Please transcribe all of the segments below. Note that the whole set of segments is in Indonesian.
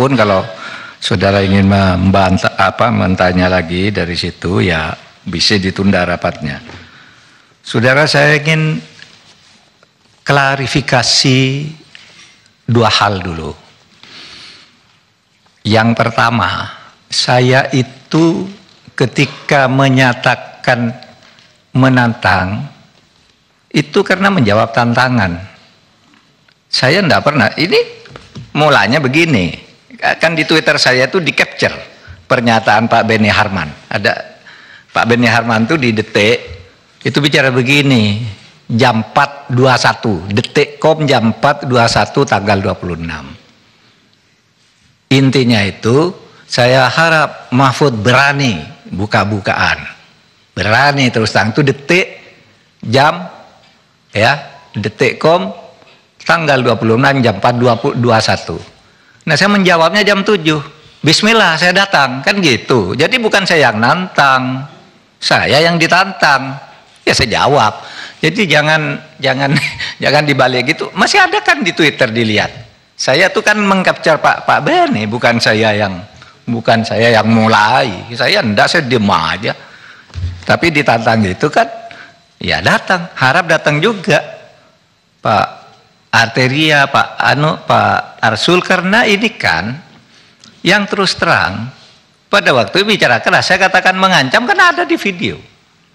Ataupun kalau saudara ingin mentanya lagi dari situ, ya bisa ditunda rapatnya. Saudara, saya ingin klarifikasi dua hal dulu. Yang pertama, saya itu ketika menyatakan menantang, itu karena menjawab tantangan. Saya tidak pernah, ini mulanya begini, kan di Twitter saya itu di capture pernyataan Pak Beni Harman. Ada Pak Beni Harman itu di Detik, itu bicara begini, jam 4.21, Detik.com jam 4.21 tanggal 26. Intinya itu, saya harap Mahfud berani buka-bukaan, berani terus terang. Itu Detik jam ya, Detik.com tanggal 26 jam 4.21. Nah, saya menjawabnya jam 7. Bismillah, saya datang, kan gitu. Jadi bukan saya yang nantang, saya yang ditantang. Ya saya jawab. Jadi jangan dibalik gitu. Masih ada kan di Twitter, dilihat. Saya tuh kan mengcapture Pak Beni, bukan saya yang mulai. Saya enggak, saya diam aja. Tapi ditantang gitu kan, ya datang, harap datang juga Pak Arteria, Pak Arsul, karena ini kan yang terus terang pada waktu bicara keras, saya katakan mengancam, karena ada di video.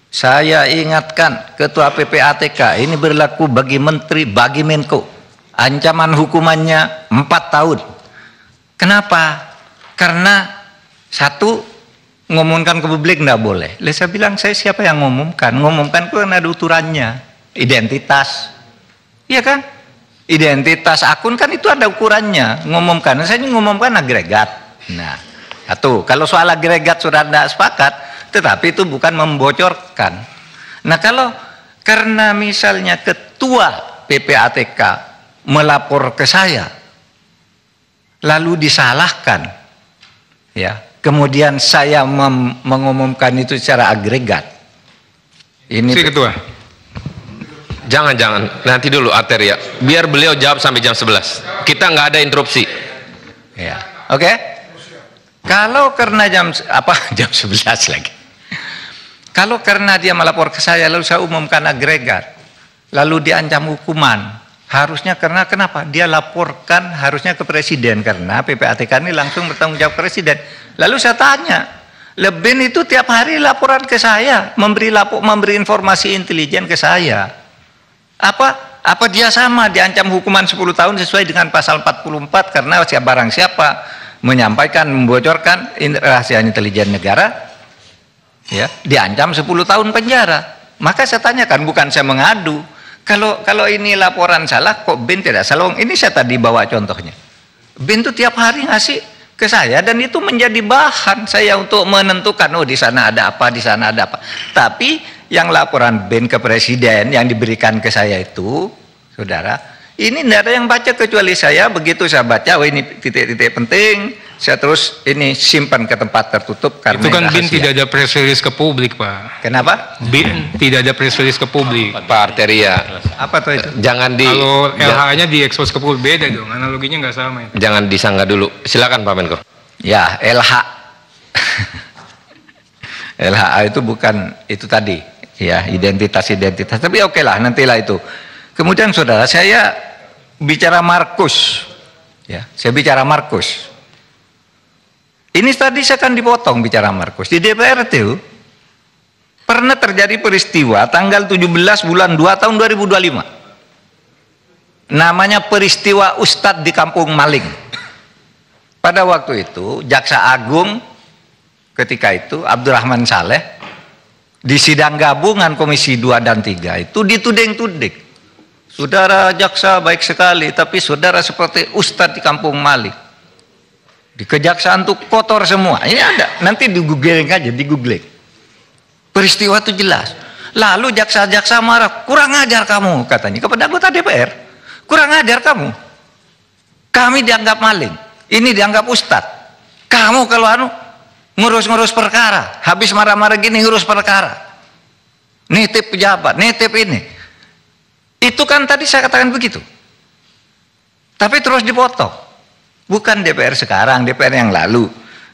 Saya ingatkan Ketua PPATK, ini berlaku bagi Menteri, bagi Menko, ancaman hukumannya 4 tahun. Kenapa? Karena satu, ngomongkan ke publik tidak boleh. Saya bilang, saya siapa yang ngomongkan? Ngomongkan itu kan ada ukurannya, identitas, iya kan? Identitas akun kan itu ada ukurannya. Ngomongkan, saya ini ngomongkan agregat. Nah, satu, kalau soal agregat sudah tidak sepakat, tetapi itu bukan membocorkan. Nah, kalau karena misalnya Ketua PPATK melapor ke saya, lalu disalahkan, ya, kemudian saya mengumumkan itu secara agregat. Ini si Ketua, jangan nanti dulu Arteria, biar beliau jawab sampai jam 11. Kita nggak ada interupsi. Ya, oke. Kalau karena jam 11 lagi. Kalau karena dia melapor ke saya lalu saya umumkan agregat, lalu diancam hukuman, harusnya karena kenapa? Dia laporkan harusnya ke presiden, karena PPATK ini langsung bertanggung jawab presiden. Lalu saya tanya, Lebin itu tiap hari laporan ke saya, memberi informasi intelijen ke saya. Apa dia sama diancam hukuman 10 tahun sesuai dengan pasal 44 karena barang siapa menyampaikan, membocorkan rahasia intelijen negara, ya, diancam 10 tahun penjara. Maka saya tanyakan, bukan saya mengadu. Kalau ini laporan salah, kok BIN tidak salah? Ini saya tadi bawa contohnya. BIN itu tiap hari ngasih ke saya, dan itu menjadi bahan saya untuk menentukan, oh di sana ada apa, di sana ada apa. Tapi yang laporan BIN ke presiden yang diberikan ke saya itu, saudara, ini tidak ada yang baca kecuali saya. Begitu saya baca, oh ini titik-titik penting, saya terus ini simpan ke tempat tertutup. Karena itu kan BIN tidak ada press release ke publik, Pak. Kenapa? BIN tidak ada press release ke publik. Pak Arteria, apa tuh itu? Kalau LH-nya diekspos ke publik, beda dong, analoginya nggak sama itu. Jangan disangka dulu. Silakan Pak Menko. Ya, LH. LHA itu bukan itu tadi, ya, identitas. Tapi oke lah, nantilah itu. Kemudian saudara, saya bicara Markus, ya, saya bicara Markus. Ini tadi saya akan dipotong bicara Markus. Di DPR itu pernah terjadi peristiwa tanggal 17 bulan 2 tahun 2025. Namanya peristiwa Ustadz di Kampung Maling. Pada waktu itu Jaksa Agung ketika itu Abdurrahman Saleh di sidang gabungan Komisi 2 dan 3 itu dituding-tuding. Saudara jaksa baik sekali, tapi saudara seperti Ustadz di Kampung Maling. Di kejaksaan tuh kotor semua. Ini ada, nanti di googling aja, di googling. Peristiwa itu jelas. Lalu jaksa-jaksa marah, kurang ajar kamu, katanya kepada anggota DPR. Kurang ajar kamu. Kami dianggap maling, ini dianggap Ustadz. Kamu kalau ngurus-ngurus perkara, habis marah-marah gini ngurus perkara. Nitip pejabat, nitip ini. Itu kan tadi saya katakan begitu. Tapi terus dipotong. Bukan DPR sekarang, DPR yang lalu.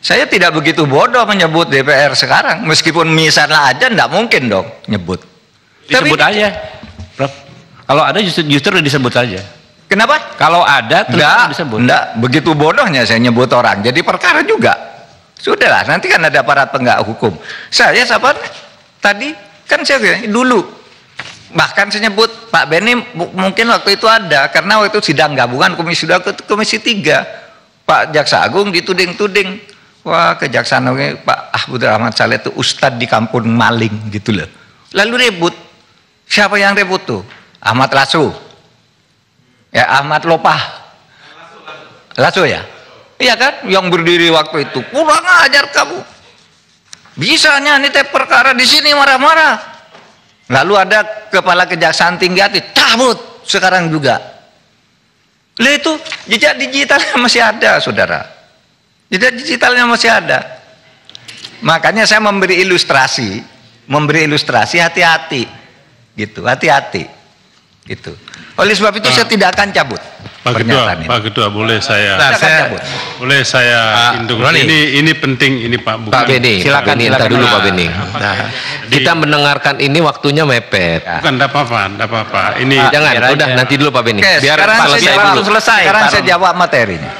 Saya tidak begitu bodoh menyebut DPR sekarang. Meskipun misalnya ada, enggak mungkin dong nyebut. Disebut aja, Prof. Kalau ada justru disebut saja. Kenapa? Kalau ada disebut. Enggak, begitu bodohnya saya nyebut orang. Jadi perkara juga. Sudahlah, nanti kan ada aparat penegak hukum. Saya siapa tadi kan saya bilang dulu, bahkan saya nyebut Pak Beni mungkin waktu itu ada, karena waktu itu sidang gabungan Komisi 2 ke Komisi 3, Pak Jaksa Agung dituding-tuding, wah kejaksaan Pak Ahmad Rahmat Saleh itu ustadz di kampung maling gitu loh. Lalu ribut, siapa yang ribut tuh? Ahmad Lasso, ya Ahmad Lopah, Lasso ya. Iya kan, yang berdiri waktu itu kurang ajar kamu. Bisanya nih teh perkara di sini marah-marah. Lalu ada kepala kejaksaan tinggi hati, cabut sekarang juga. Lihat itu jejak digitalnya masih ada, saudara. Jejak digitalnya masih ada. Makanya saya memberi ilustrasi hati-hati, gitu, hati-hati, gitu. Oleh sebab itu saya tidak akan cabut. Pak Ketua, boleh saya ini penting ini Pak Pak Beni, silakan dulu Pak Beni. Nah, kita mendengarkan ini waktunya mepet. Bukan, enggak apa-apa. Ini jangan, udah nanti dulu Pak Beni. Biar selesai. Sekarang saya jawab materinya.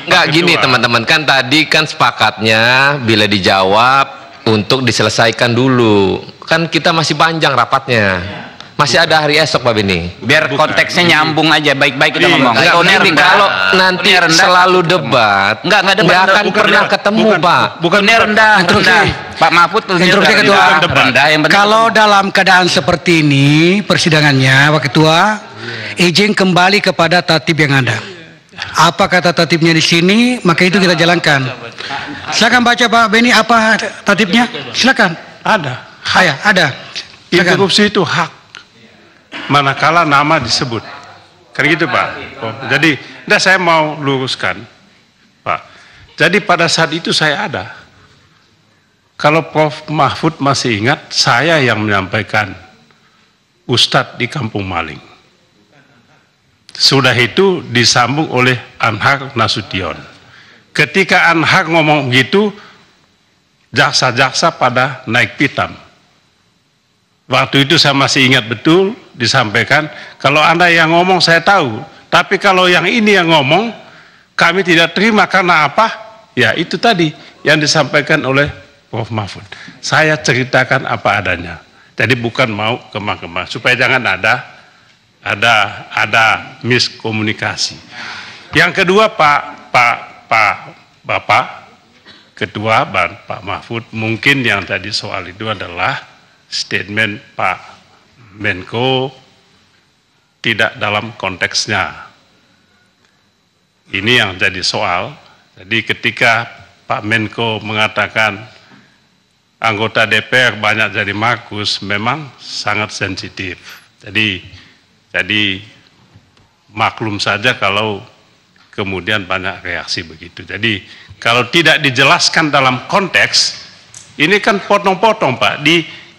Enggak gini teman-teman, kan tadi kan sepakatnya bila dijawab untuk diselesaikan dulu. Kan kita masih panjang rapatnya. Masih ada hari esok Pak Beni. Biar konteksnya nyambung aja, baik-baik kita ngomong. Kalau nanti selalu debat, nggak akan pernah ketemu Pak. Bukan rendah. Pak Mahfud instruksi Ketua. Kalau dalam keadaan seperti ini persidangannya, Pak Ketua, izin kembali kepada tertib yang ada. Apa kata tertibnya di sini, maka itu kita jalankan. Silakan baca Pak Beni apa tertibnya. Silakan. Ada. Ada. Interupsi itu hak. Manakala nama disebut, kan gitu Pak. Jadi, saya mau luruskan, Pak. Jadi pada saat itu saya ada. Kalau Prof Mahfud masih ingat, saya yang menyampaikan Ustadz di Kampung Maling. Sudah itu disambung oleh Anhar Nasution. Ketika Anhar ngomong gitu, jaksa-jaksa pada naik pitam. Waktu itu saya masih ingat betul disampaikan, kalau Anda yang ngomong saya tahu, tapi kalau yang ini yang ngomong kami tidak terima karena apa? Ya itu tadi yang disampaikan oleh Prof Mahfud. Saya ceritakan apa adanya. Jadi bukan mau kemah-kemah supaya jangan ada miskomunikasi. Yang kedua Bapak Ketua Pak Mahfud, mungkin yang tadi soal itu adalah statement Pak Menko tidak dalam konteksnya. Ini yang jadi soal. Jadi ketika Pak Menko mengatakan anggota DPR banyak jadi Markus, memang sangat sensitif. Jadi maklum saja kalau kemudian banyak reaksi begitu. Jadi kalau tidak dijelaskan dalam konteks, ini kan potong-potong Pak.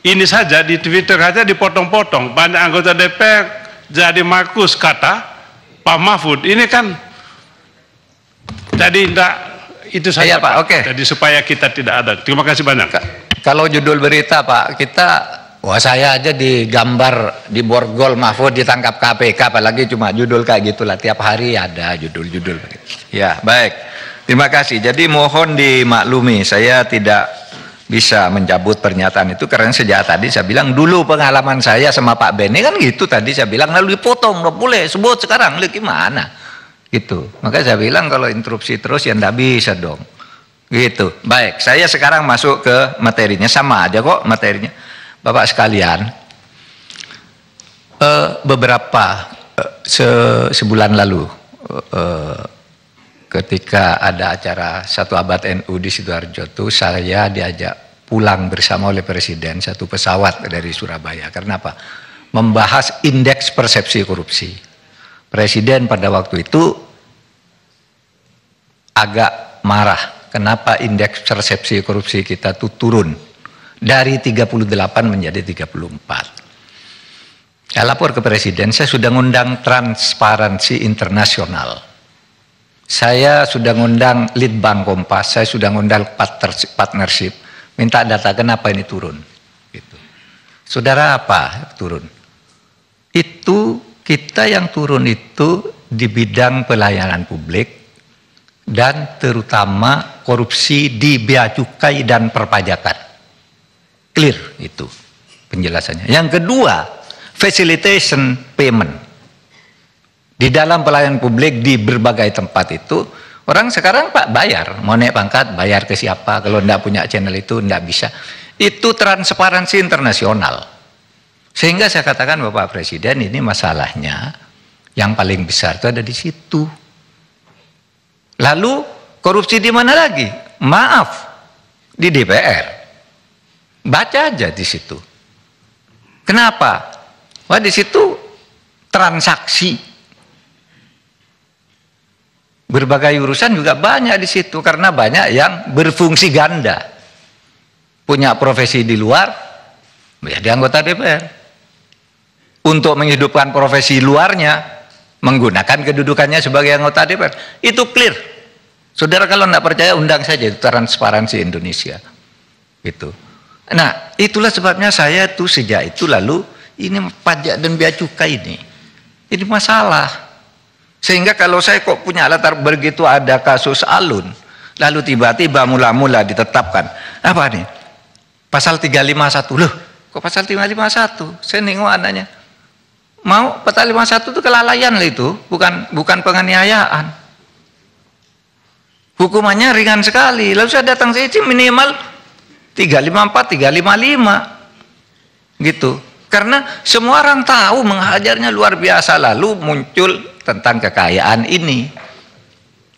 Ini saja di Twitter aja dipotong-potong, banyak anggota DPR jadi Markus kata Pak Mahfud. Ini kan jadi enggak itu saja Pak. Oke. Jadi supaya kita tidak ada. Terima kasih banyak. Kalau judul berita Pak, saya aja digambar di borgol Mahfud ditangkap KPK, apalagi cuma judul kayak gitulah, tiap hari ada judul-judul. Ya, baik. Terima kasih. Jadi mohon dimaklumi, saya tidak bisa mencabut pernyataan itu karena sejak tadi saya bilang dulu pengalaman saya sama Pak Beni kan gitu, tadi saya bilang lalu dipotong, nggak boleh sebut sekarang, lu gimana gitu. Makanya saya bilang kalau interupsi terus ya nggak bisa dong gitu. Baik, saya sekarang masuk ke materinya, sama aja kok materinya Bapak sekalian. Sebulan lalu ketika ada acara 1 Abad NU di Sidoarjo tuh, saya diajak pulang bersama oleh Presiden satu pesawat dari Surabaya. Karena apa? Membahas indeks persepsi korupsi. Presiden pada waktu itu agak marah. Kenapa indeks persepsi korupsi kita tuh turun dari 38 menjadi 34. Saya lapor ke Presiden, saya sudah ngundang Transparansi Internasional. Saya sudah ngundang Litbang Kompas, saya sudah ngundang partnership, minta data kenapa ini turun. Gitu. Saudara apa turun? Itu kita yang turun itu di bidang pelayanan publik dan terutama korupsi di bea cukai dan perpajakan. Clear itu penjelasannya. Yang kedua, facilitation payment. Di dalam pelayanan publik di berbagai tempat itu, orang sekarang Pak bayar, mau naik pangkat bayar ke siapa, kalau enggak punya channel itu enggak bisa. Itu transparansi internasional. Sehingga saya katakan Bapak Presiden ini masalahnya yang paling besar itu ada di situ. Lalu korupsi di mana lagi? Maaf, di DPR. Baca aja di situ. Kenapa? Wah di situ transaksi. Berbagai urusan juga banyak di situ karena banyak yang berfungsi ganda. Punya profesi di luar, menjadi anggota DPR. Untuk menghidupkan profesi luarnya, menggunakan kedudukannya sebagai anggota DPR. Itu clear. Saudara kalau tidak percaya undang saja itu transparansi Indonesia. Gitu. Nah, itulah sebabnya saya tuh sejak itu lalu ini pajak dan bea cukai ini masalah. Sehingga kalau saya kok punya latar begitu ada kasus Alun, lalu tiba-tiba mula-mula ditetapkan apa nih? Pasal 351. Loh, kok pasal 351? Saya nengok anaknya. Mau pasal 51 itu kelalaian lah itu, bukan penganiayaan. Hukumannya ringan sekali. Lalu saya datang saya minimal 354, 355. Gitu. Karena semua orang tahu menghajarnya luar biasa, lalu muncul tentang kekayaan ini.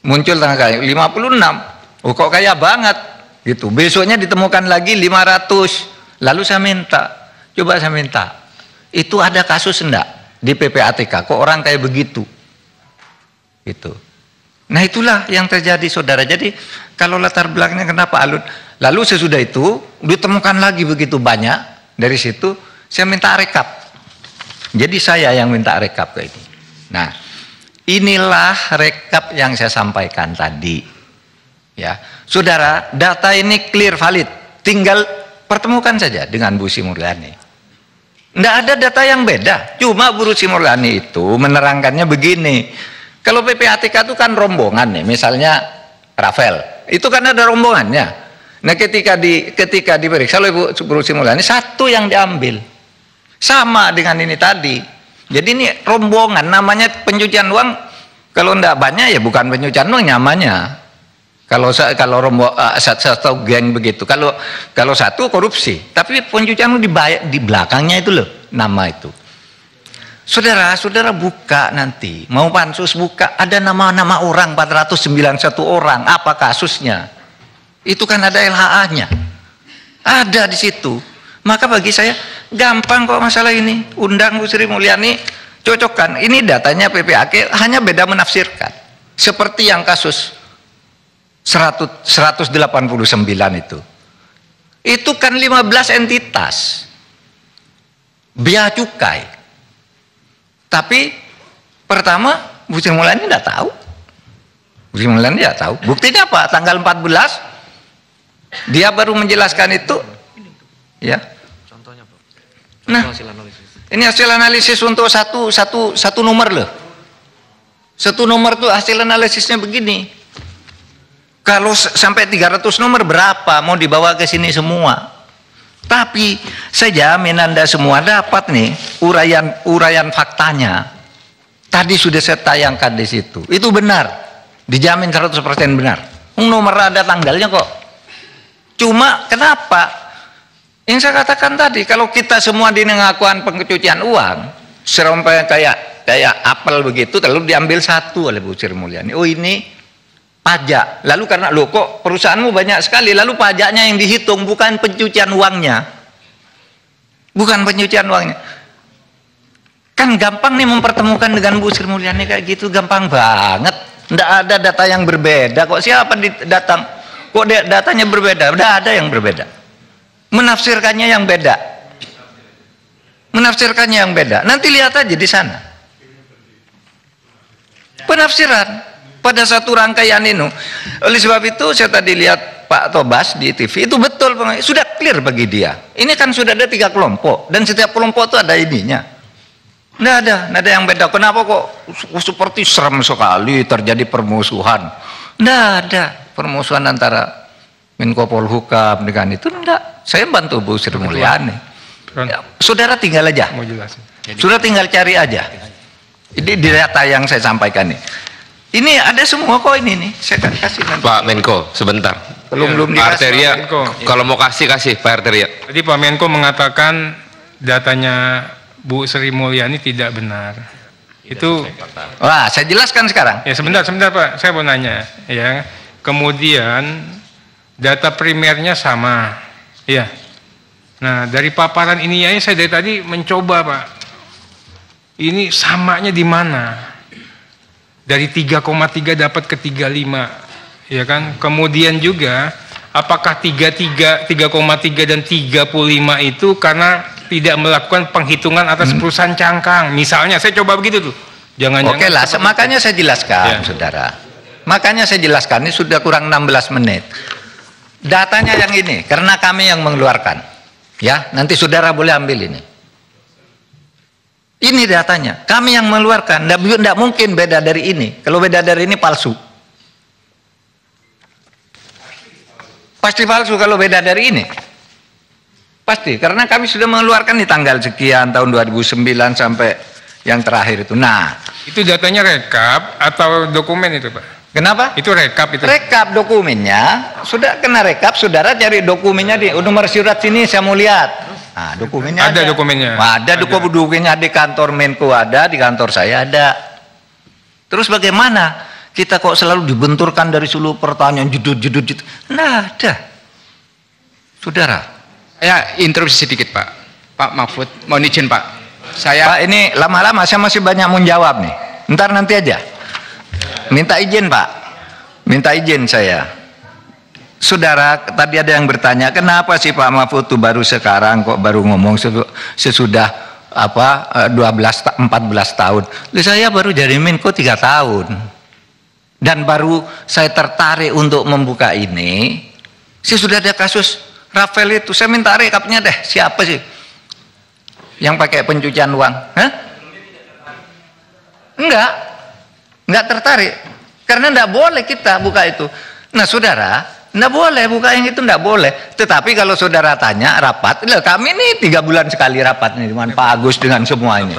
Muncul tentang kekayaan 56. Oh kok kaya banget gitu. Besoknya ditemukan lagi 500. Lalu saya minta, coba saya minta. Itu ada kasus enggak di PPATK kok orang kayak begitu? Gitu. Nah, itulah yang terjadi Saudara. Jadi kalau latar belakangnya kenapa Alun? Lalu sesudah itu ditemukan lagi begitu banyak, dari situ saya minta rekap. Jadi saya yang minta rekap kayak ini. Nah, inilah rekap yang saya sampaikan tadi. Ya, Saudara, data ini clear valid. Tinggal pertemukan saja dengan Bu Sri Mulyani. Tidak ada data yang beda. Cuma Bu Sri Mulyani itu menerangkannya begini. Kalau PPATK itu kan rombongan nih, misalnya Rafael, itu kan ada rombongannya. Nah, ketika diperiksa oleh Bu Sri Mulyani, satu yang diambil. Sama dengan ini tadi. Jadi ini rombongan, namanya pencucian uang. Kalau enggak banyak ya bukan pencucian uang namanya. Kalau satu geng begitu. Kalau satu korupsi, tapi pencucian uang di belakangnya itu loh nama itu. Saudara buka nanti, mau pansus buka, ada nama-nama orang 491 orang. Apa kasusnya? Itu kan ada LHA-nya. Ada di situ. Maka bagi saya gampang kok masalah ini. Undang Bu Sri Mulyani, cocokkan. Ini datanya PPAK, hanya beda menafsirkan. Seperti yang kasus 189 itu. Itu kan 15 entitas. Bea cukai. Tapi pertama Bu Sri Mulyani tidak tahu. Bu Sri Mulyani tidak tahu. Buktinya apa? Tanggal 14 dia baru menjelaskan itu. Ya. Nah, ini hasil analisis untuk satu nomor loh. Satu nomor tuh hasil analisisnya begini. Kalau sampai 300 nomor berapa mau dibawa ke sini semua? Tapi saya jamin Anda semua dapat nih uraian faktanya. Tadi sudah saya tayangkan di situ. Itu benar. Dijamin 100% benar. Nomor ada tanggalnya kok. Cuma kenapa? Yang saya katakan tadi, kalau kita semua di pengakuan pencucian uang, sampai kayak apel begitu, lalu diambil satu oleh Bu Sri Mulyani. Oh ini pajak. Lalu karena lo kok perusahaanmu banyak sekali, lalu pajaknya yang dihitung bukan pencucian uangnya, bukan pencucian uangnya. Kan gampang nih mempertemukan dengan Bu Sri Mulyani kayak gitu, gampang banget. Nggak ada data yang berbeda kok. Siapa datang? Kok datanya berbeda? Udah ada yang berbeda. Menafsirkannya yang beda. Menafsirkannya yang beda. Nanti lihat aja di sana. Penafsiran. pada satu rangkaian ini. Oleh sebab itu saya tadi lihat Pak Tobas di TV itu betul, sudah clear bagi dia. Ini kan sudah ada 3 kelompok dan setiap kelompok itu ada ininya. Nggak ada yang beda. Kenapa kok seperti serem sekali terjadi permusuhan? Nggak ada permusuhan antara Menko Polhukam dengan itu, enggak. Saya bantu Bu Sri Mulyani. Ya, saudara tinggal aja. Mau jelasin. Sudah tinggal cari aja. Ini di data yang saya sampaikan nih. Ini ada semua kok ini nih. Saya kasih nanti. Pak Menko, sebentar. Belum Pak dikasih. Arteria, Menko. kalau mau kasih Pak Arteria. Tadi Pak Menko mengatakan datanya Bu Sri Mulyani tidak benar. Itu Wah, saya jelaskan sekarang. ya sebentar Pak, saya mau nanya ya. Kemudian data primernya sama. Ya. Nah, dari paparan ini ya saya dari tadi mencoba, Pak. Ini samanya di mana? Dari 3,3 dapat ke 35, ya kan? Kemudian juga apakah 3,3 dan 35 itu karena tidak melakukan penghitungan atas perusahaan cangkang? Misalnya, saya coba begitu tuh. Jangan-jangan. Oke lah, makanya saya jelaskan, saudara. Makanya saya jelaskan, ini sudah kurang 16 menit. Datanya yang ini, karena kami yang mengeluarkan. Ya, nanti saudara boleh ambil ini. Ini datanya, kami yang mengeluarkan. Tidak mungkin beda dari ini. Kalau beda dari ini palsu. Pasti palsu kalau beda dari ini. Pasti, karena kami sudah mengeluarkan di tanggal sekian tahun 2009 sampai yang terakhir itu. Nah, itu datanya rekap atau dokumen itu, Pak? kenapa? Itu rekap itu. Rekap dokumennya, sudah kena rekap, saudara cari dokumennya di nomor surat sini saya mau lihat. Nah, dokumennya Ada dokumennya? Ada dokumennya di kantor Menko ada, di kantor saya ada. Terus bagaimana? Kita kok selalu dibenturkan dari seluruh pertanyaan judul. Nah, ada. Saudara. Ya, interupsi sedikit Pak. Pak Mahfud, mohon izin Pak. Pak, ini lama-lama saya masih banyak mau jawab nih. Ntar nanti aja. Minta izin Pak. Minta izin saya. Saudara, tadi ada yang bertanya, kenapa sih Pak Mahfud tuh baru sekarang kok baru ngomong sesudah 14 tahun. Saya baru jadi Menko 3 tahun. Dan baru saya tertarik untuk membuka ini. Saya sudah ada kasus Rafael itu, saya minta rekapnya deh, siapa sih yang pakai pencucian uang? Hah? Enggak tertarik. Karena enggak boleh kita buka itu. Nah, saudara, enggak boleh buka yang itu, enggak boleh. Tetapi kalau saudara tanya rapat, kami ini 3 bulan sekali rapat nih dengan Pak Agus dengan semua ini.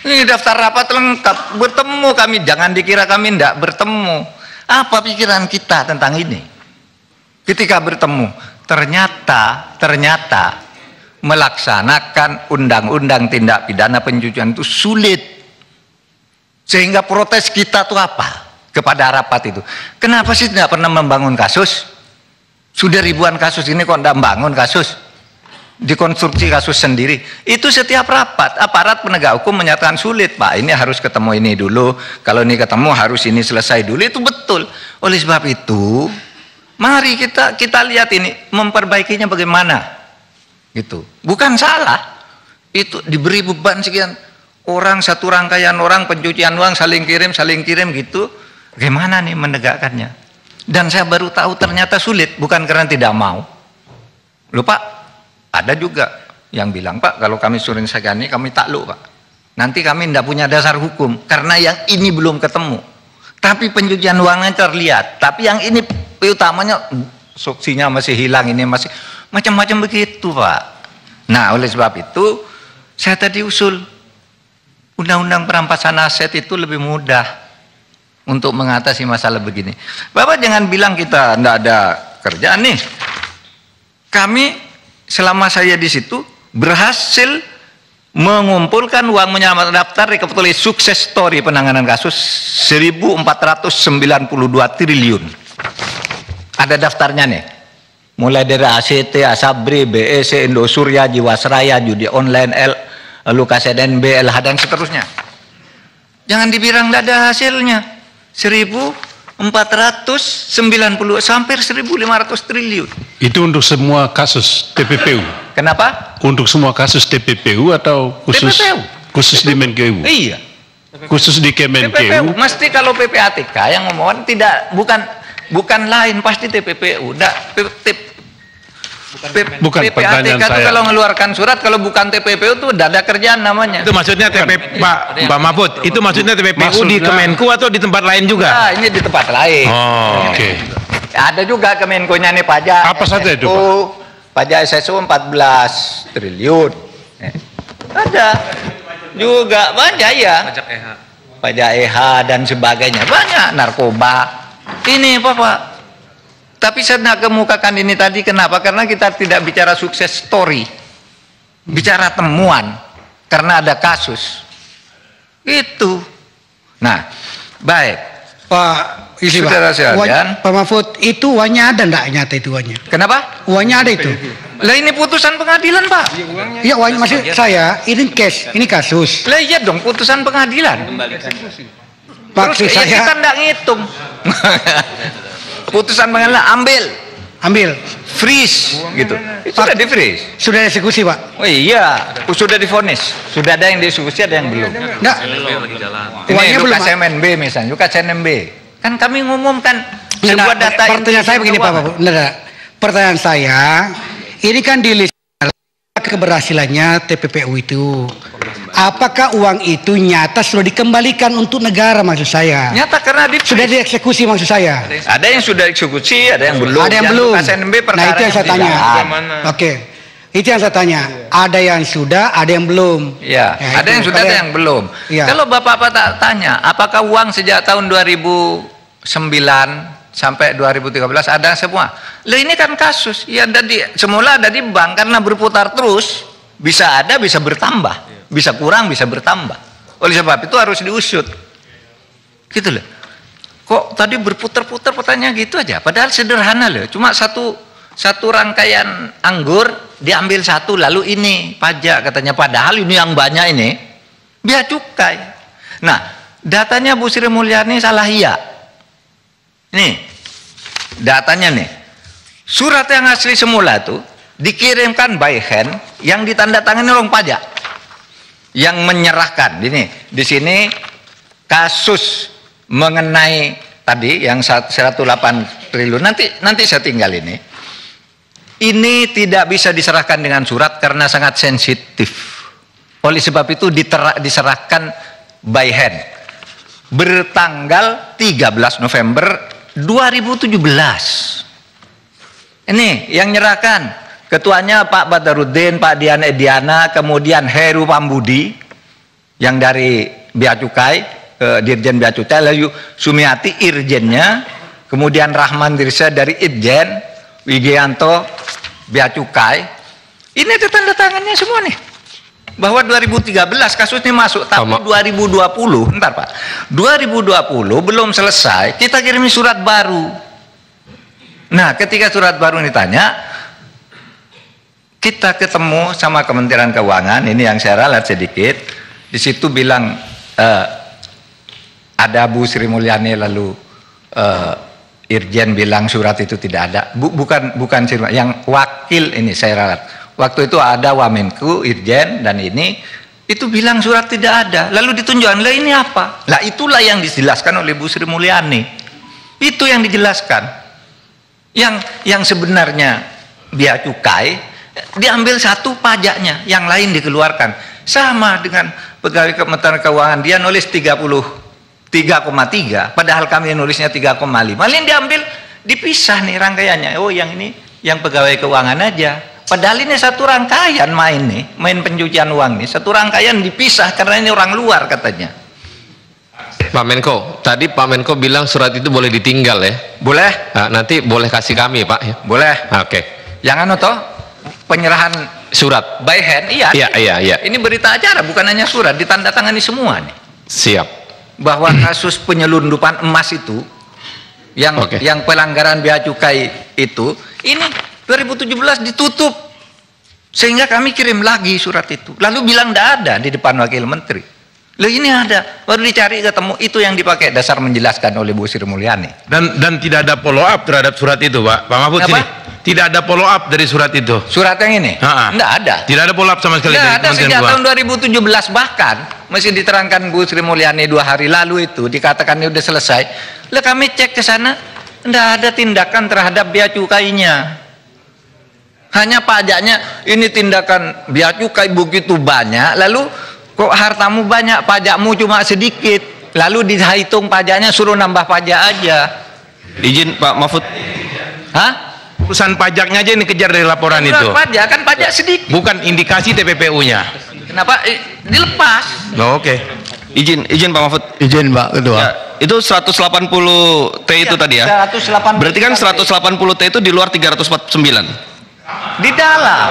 Ini daftar rapat lengkap, bertemu kami, jangan dikira kami enggak bertemu. Apa pikiran kita tentang ini? Ketika bertemu, ternyata melaksanakan undang-undang tindak pidana pencucian itu sulit. Sehingga protes kita tuh apa? Kepada rapat itu. Kenapa sih tidak pernah membangun kasus? Sudah ribuan kasus ini kok tidak membangun kasus? Dikonstruksi kasus sendiri. Itu setiap rapat aparat penegak hukum menyatakan sulit, Pak. Ini harus ketemu ini dulu. Kalau ini ketemu harus ini selesai dulu. Itu betul. Oleh sebab itu, mari kita lihat ini memperbaikinya bagaimana. Gitu. Bukan salah. Itu diberi beban sekian orang, satu rangkaian orang pencucian uang saling kirim gitu. Bagaimana nih menegakkannya? Dan saya baru tahu ternyata sulit, bukan karena tidak mau. Loh Pak, ada juga yang bilang, Pak, kalau kami suruh segani kami takluk Pak. Nanti kami tidak punya dasar hukum karena yang ini belum ketemu. Tapi pencucian uangnya terlihat. Tapi yang ini utamanya saksinya masih hilang, ini masih macam-macam begitu Pak. Nah, oleh sebab itu saya tadi usul undang-undang perampasan aset itu lebih mudah untuk mengatasi masalah begini. Bapak jangan bilang kita tidak ada kerjaan nih. Kami selama saya di situ berhasil mengumpulkan uang menyelamatkan daftar rekapitulasi sukses story penanganan kasus 1.492 triliun. Ada daftarnya nih. Mulai dari ACT, Asabri, BEC, Indosurya, Jiwasraya, judi online, Lukas NB, LH dan seterusnya. Jangan dibilang tidak ada hasilnya. 1.490 sampai 1.500 triliun. Itu untuk semua kasus TPPU. Kenapa? Untuk semua kasus TPPU atau khusus TPPU. khusus di Menkeu? Iya. khusus di TPPU Kemenkeu. mesti kalau PPATK yang ngomong tidak, bukan lain, pasti TPPU. Bukan pertanyaan PPATK itu saya. kalau mengeluarkan surat, kalau bukan TPPU itu tidak ada kerjaan namanya. Itu maksudnya Pak Mahfud, itu maksudnya TPPU di Kemenku atau di tempat lain juga? Nah, ini di tempat lain. Oh, oke. Ada juga Kemenkonya nih pajak. Apa saja itu, SSU, pajak SSU 14 triliun. Ada juga banyak ya. Pajak EH dan sebagainya, banyak, narkoba. Ini Pak. Tapi saya nak kemukakan ini tadi kenapa? Karena kita tidak bicara sukses story, bicara temuan, karena ada kasus. Itu. Nah, baik. Pak, isi Saudara sekalian. Pak Mahfud, itu uangnya ada enggak nyata itu uangnya? Kenapa? Uangnya ada itu. Lah ini putusan pengadilan Pak. Iya, uangnya maksud saya, ini case, ini kasus. Lah iya dong, putusan pengadilan. Terus Maksud ya kita saya, tidak ngitung. Putusan pengadilan ambil, freeze. gitu. Itu sudah di freeze. Sudah eksekusi, Pak? Oh iya, sudah divonis. Sudah ada yang dieksekusi, ada yang belum. Enggak. Ini Uangnya belum. Lukas NMB misalnya, Lukas NMB. Kan kami ngumumkan sebuah data. Pertanyaan saya begini, Pak Mahfud. Pertanyaan saya, ini kan di list keberhasilannya TPPU itu. Apakah uang itu nyata sudah dikembalikan untuk negara maksud saya? Nyata karena sudah dieksekusi maksud saya. Ada yang sudah dieksekusi, ada yang belum. Ada yang belum. Lukas NMB Nah itu yang saya tanya. Oke. Itu yang saya tanya. Ada yang sudah, ada yang belum. Ya, Ya, ada itu. yang sudah, ada yang belum. Ya. Kalau Bapak-Bapak tak tanya, apakah uang sejak tahun 2009 sampai 2013 ada semua? Lah ini kan kasus. Ya semula ada di bank karena berputar terus, bisa ada, bisa bertambah. Bisa kurang, bisa bertambah. Oleh sebab itu harus diusut. Gitu loh. Kok tadi berputar-putar pertanyaan gitu aja? Padahal sederhana loh. Cuma satu rangkaian anggur diambil satu, lalu ini pajak katanya. Padahal ini yang banyak ini bea cukai. Nah, datanya Bu Sri Mulyani salah iya. Nih, datanya nih. Surat yang asli semula tuh dikirimkan by hand yang ditandatangani oleh pajak. Yang menyerahkan ini di sini kasus mengenai tadi yang 108 triliun nanti saya tinggal ini tidak bisa diserahkan dengan surat karena sangat sensitif. Oleh sebab itu diserahkan by hand bertanggal 13 November 2017. Ini yang nyerahkan ketuanya Pak Badarudin, Pak Dian Ediana, kemudian Heru Pambudi yang dari Bea Cukai, Dirjen Bea Cukai, lalu Sumiati Irjennya, kemudian Rahman Dirsa dari Irjen, Wigianto Bea Cukai. Ini ada tanda tangannya semua nih. Bahwa 2013 kasus ini masuk, tapi 2020, bentar Pak, 2020 belum selesai, kita kirim surat baru. Nah, ketika surat baru ditanya, kita ketemu sama Kementerian Keuangan, ini yang saya ralat sedikit, di situ bilang ada Bu Sri Mulyani, lalu Irjen bilang surat itu tidak ada. Bukan Sri Mulyani, yang wakil ini saya ralat. Waktu itu ada Wamenku, Irjen dan ini itu bilang surat tidak ada. Lalu ditunjukkan, lah ini apa? Lah itulah yang dijelaskan oleh Bu Sri Mulyani. Itu yang dijelaskan. Yang sebenarnya bea cukai diambil satu pajaknya, yang lain dikeluarkan. Sama dengan pegawai Kementerian Keuangan, dia nulis 3,3, padahal kami nulisnya 3,5. Malin diambil, dipisah nih rangkaiannya. Oh, yang ini yang pegawai keuangan aja. Padahal ini satu rangkaian main pencucian uang nih. Satu rangkaian dipisah karena ini orang luar katanya. Pak Menko, tadi Pak Menko bilang surat itu boleh ditinggal ya? Boleh. Nah, nanti boleh kasih kami Pak ya? Boleh. Oke. Yang toh penyerahan surat by hand, iya. Iya. Ini berita acara, bukan hanya surat, ditandatangani semua nih. Siap. Bahwa kasus penyelundupan emas itu, yang pelanggaran bea cukai itu, ini 2017 ditutup, sehingga kami kirim lagi surat itu. Lalu bilang tidak ada di depan wakil menteri. Loh ini ada, baru dicari ketemu, itu yang dipakai dasar menjelaskan oleh Bu Sri Mulyani. Dan tidak ada follow up terhadap surat itu, Pak Mahfud sini. Tidak ada follow up dari surat itu. Surat yang ini? Tidak ada. Tidak ada follow up sama sekali. Tidak ada sejak tahun 2017 bahkan Mesti diterangkan Bu Sri Mulyani 2 hari lalu itu, dikatakan ini udah selesai. Lah kami cek ke sana, tidak ada tindakan terhadap bea cukainya. Hanya pajaknya, ini tindakan bea cukai begitu banyak, lalu kok hartamu banyak, pajakmu cuma sedikit. Lalu dihitung pajaknya, suruh nambah pajak aja. Izin Pak Mahfud. Hah? Urusan pajaknya aja yang dikejar dari laporan Surat itu. pajak kan pajak sedikit. Bukan indikasi TPPU-nya. Kenapa dilepas? Oh, oke. Izin Pak Mahfud. Izin Pak Ketua. Ya, itu 180 T itu tadi ya. 180. Berarti kan 180 T itu di luar 349. Di dalam.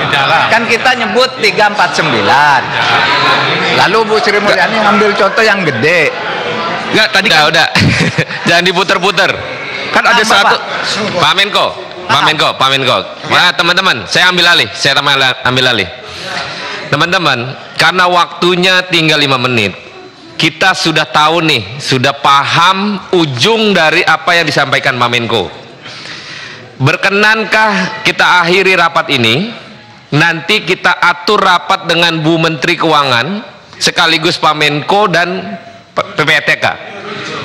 Kan kita nyebut 349. Lalu Bu Sri Mulyani ngambil contoh yang gede. Enggak, tadi Udah. Jangan diputer-puter. kan ada satu Pak Menko. Nah, teman-teman, saya ambil alih. Teman-teman, karena waktunya tinggal 5 menit. Kita sudah tahu nih, sudah paham ujung dari apa yang disampaikan Pak Menko. Berkenankah kita akhiri rapat ini? Nanti kita atur rapat dengan Bu Menteri Keuangan sekaligus Pak Menko dan PPATK.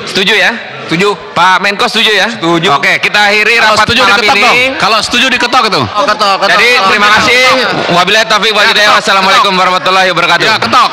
Setuju ya? Setuju. Pak Menko setuju ya? Setuju. Oke, kita akhiri rapat malam ini. Kalau setuju diketok itu. Ketok. Jadi terima kasih. Wabillahi taufiq wal hidayah. Wassalamualaikum warahmatullahi wabarakatuh. Ya, ketok.